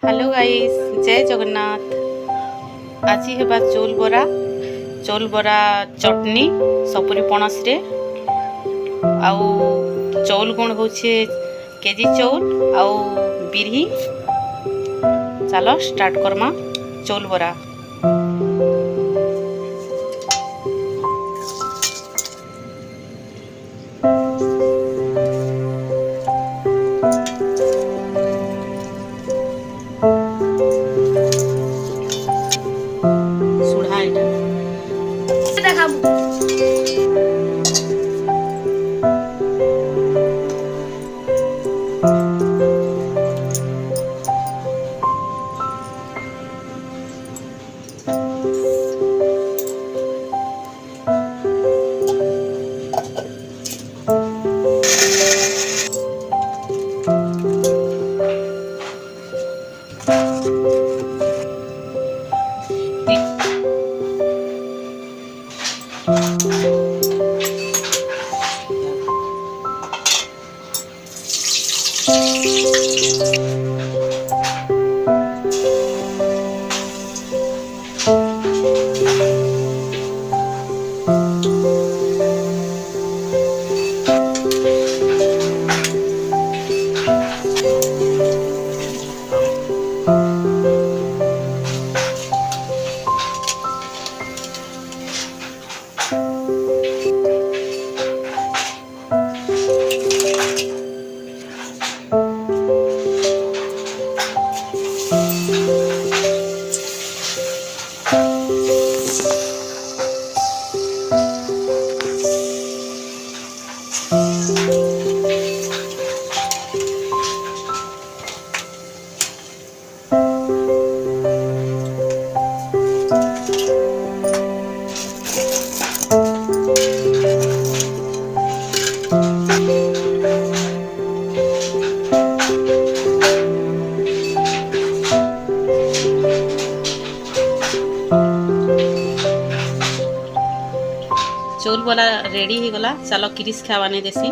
Hello guys, जय जगन्नाथ। आज हेबा चौल बरा चटनी सपुरी पणस रे आउ चौल गुण होछे केजी चौल आउ बिरही। चलो स्टार्ट करमा चौल बरा। सुढ़ा एटा देखाबू। चौल वाला रेडी हो गला। चलो किरिस खावाने देसी।